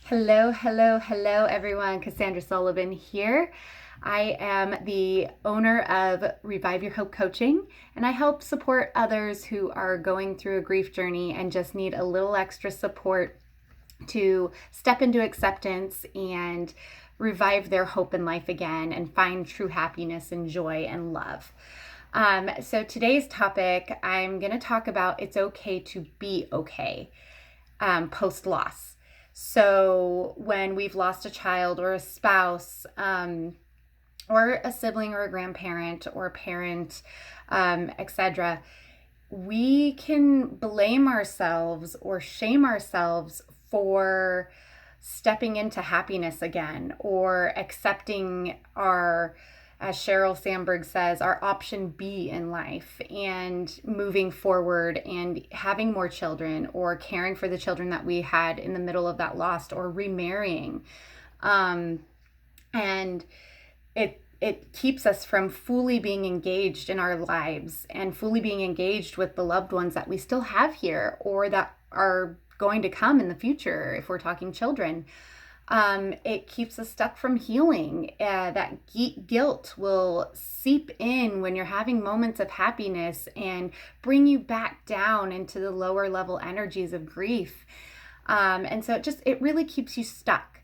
Hello, hello, hello, everyone. Cassandra Sullivan here. I am the owner of Revive Your Hope Coaching, and I help support others who are going through a grief journey and just need a little extra support to step into acceptance and revive their hope in life again and find true happiness and joy and love. So today's topic, I'm going to talk about it's okay to be okay post loss. So when we've lost a child or a spouse, or a sibling or a grandparent or a parent, etc., we can blame ourselves or shame ourselves for stepping into happiness again or accepting our, as Sheryl Sandberg says, our option B in life and moving forward and having more children or caring for the children that we had in the middle of that loss or remarrying. And it keeps us from fully being engaged in our lives and fully being engaged with the loved ones that we still have here or that are going to come in the future if we're talking children. It keeps us stuck from healing. That guilt will seep in when you're having moments of happiness and bring you back down into the lower level energies of grief. And so it really keeps you stuck.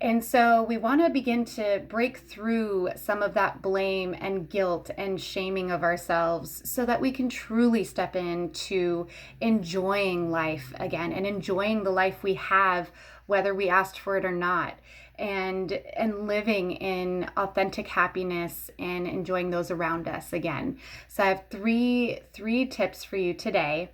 And so we want to begin to break through some of that blame and guilt and shaming of ourselves so that we can truly step into enjoying life again and enjoying the life we have, whether we asked for it or not, and living in authentic happiness and enjoying those around us again. So I have three tips for you today.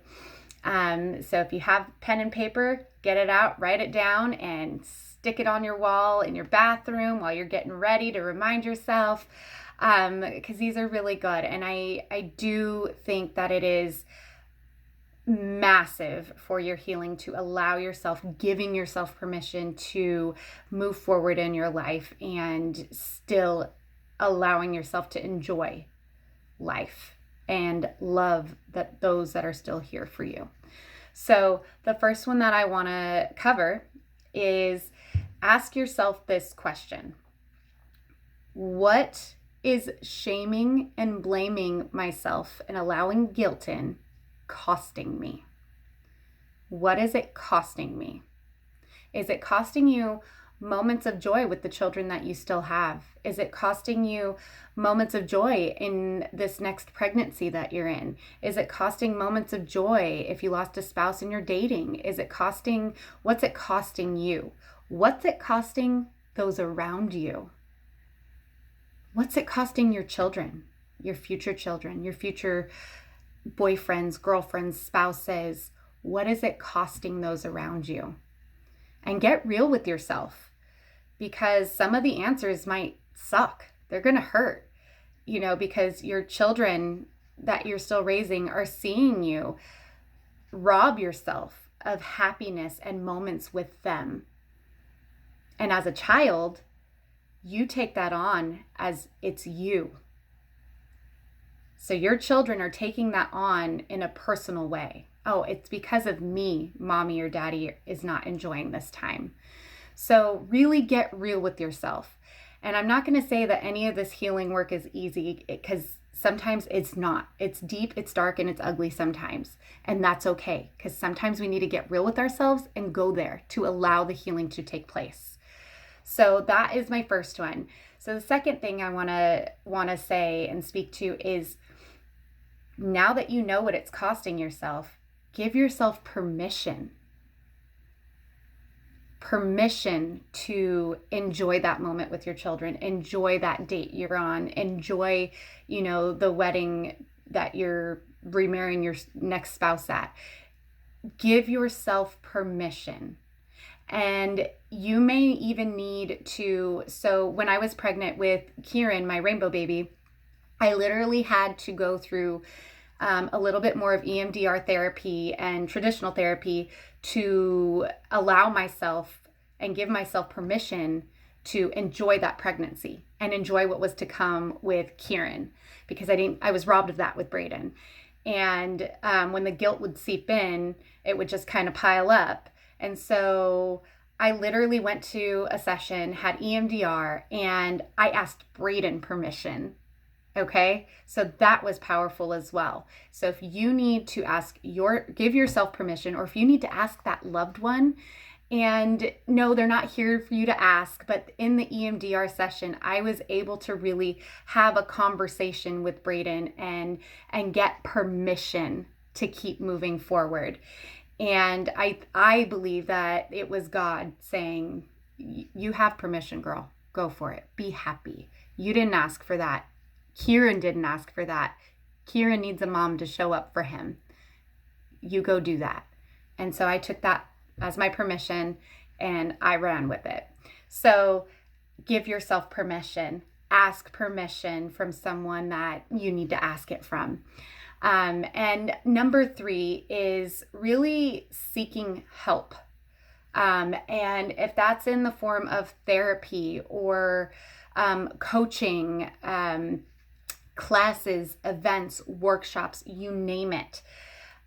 So if you have pen and paper, get it out, write it down, and stick it on your wall in your bathroom while you're getting ready to remind yourself, because these are really good. And I do think that it is massive for your healing to allow yourself, giving yourself permission to move forward in your life and still allowing yourself to enjoy life and love those that are still here for you. So the first one that I want to cover is ask yourself this question: what is shaming and blaming myself and allowing guilt in costing me? What is it costing me? Is it costing you moments of joy with the children that you still have? Is it costing you moments of joy in this next pregnancy that you're in? Is it costing moments of joy if you lost a spouse and you're dating? What's it costing you? What's it costing those around you? What's it costing your children, your future boyfriends, girlfriends, spouses? What is it costing those around you? And get real with yourself, because some of the answers might suck. They're going to hurt, because your children that you're still raising are seeing you rob yourself of happiness and moments with them. And as a child, you take that on as it's you. So your children are taking that on in a personal way. Oh, it's because of me, mommy or daddy is not enjoying this time. So really get real with yourself. And I'm not going to say that any of this healing work is easy, because sometimes it's not. It's deep, it's dark, and it's ugly sometimes. And that's okay, because sometimes we need to get real with ourselves and go there to allow the healing to take place. So that is my first one. So the second thing I want to say and speak to is, now that you know what it's costing yourself, give yourself permission to enjoy that moment with your children, enjoy that date you're on, enjoy, the wedding that you're remarrying your next spouse at. Give yourself permission. And you may even need to, so when I was pregnant with Kieran, my rainbow baby, I literally had to go through a little bit more of EMDR therapy and traditional therapy to allow myself and give myself permission to enjoy that pregnancy and enjoy what was to come with Kieran, because I was robbed of that with Braden. And when the guilt would seep in, it would just kind of pile up. And so I literally went to a session, had EMDR, and I asked Braden permission. Okay, so that was powerful as well. So if you need to give yourself permission, or if you need to ask that loved one, and no, they're not here for you to ask, but in the EMDR session, I was able to really have a conversation with Braden and get permission to keep moving forward. And I believe that it was God saying, you have permission, girl. Go for it. Be happy. You didn't ask for that. Kieran didn't ask for that. Kieran needs a mom to show up for him. You go do that. And so I took that as my permission and I ran with it. So give yourself permission. Ask permission from someone that you need to ask it from. And number 3 is really seeking help. And if that's in the form of therapy or coaching, classes, events, workshops, you name it.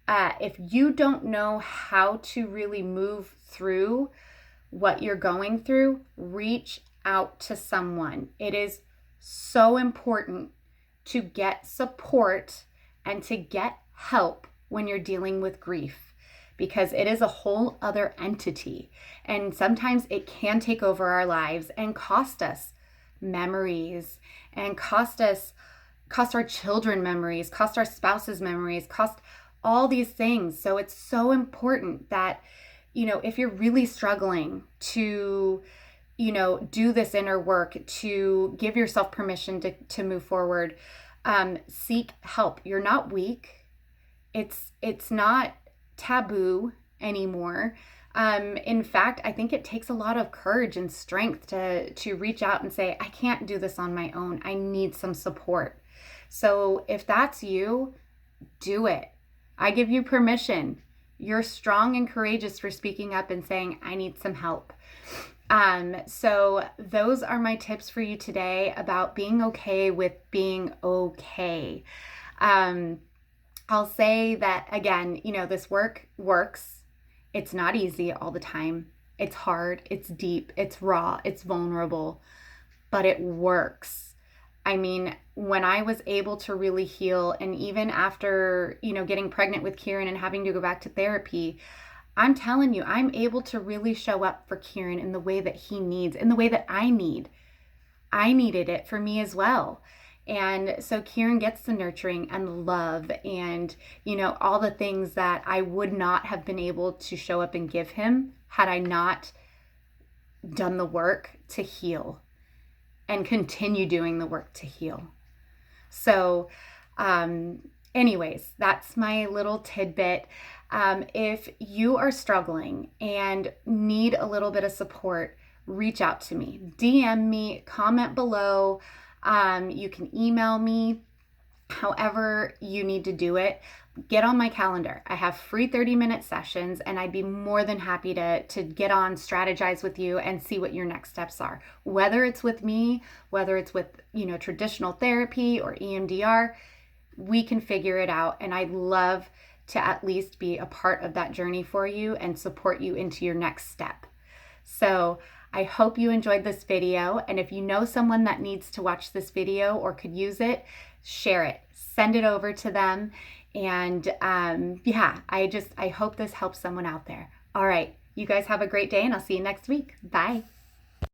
If you don't know how to really move through what you're going through, reach out to someone. It is so important to get support and to get help when you're dealing with grief, because it is a whole other entity. And sometimes it can take over our lives and cost us memories and cost our children memories, cost our spouses memories, cost all these things. So it's so important that, if you're really struggling to, do this inner work, to give yourself permission to move forward, seek help. You're not weak. It's not taboo anymore. In fact, I think it takes a lot of courage and strength to reach out and say, I can't do this on my own. I need some support. So if that's you, do it. I give you permission. You're strong and courageous for speaking up and saying, I need some help. So those are my tips for you today about being okay with being okay. I'll say that again, this work works. It's not easy all the time. It's hard, it's deep, it's raw, it's vulnerable, but it works. I mean, when I was able to really heal, and even after, getting pregnant with Kieran and having to go back to therapy, I'm telling you, I'm able to really show up for Kieran in the way that he needs, in the way that I need. I needed it for me as well. And so Kieran gets the nurturing and the love and, all the things that I would not have been able to show up and give him had I not done the work to heal and continue doing the work to heal. So, anyways, that's my little tidbit. If you are struggling and need a little bit of support, reach out to me, DM me, comment below. You can email me, however you need to do it. Get on my calendar. I have free 30-minute sessions, and I'd be more than happy to get on, strategize with you, and see what your next steps are. Whether it's with me, whether it's with, traditional therapy or EMDR, we can figure it out. And I'd love to at least be a part of that journey for you and support you into your next step. So I hope you enjoyed this video. And if you know someone that needs to watch this video or could use it, share it, send it over to them. And I hope this helps someone out there. All right, you guys have a great day, and I'll see you next week. Bye.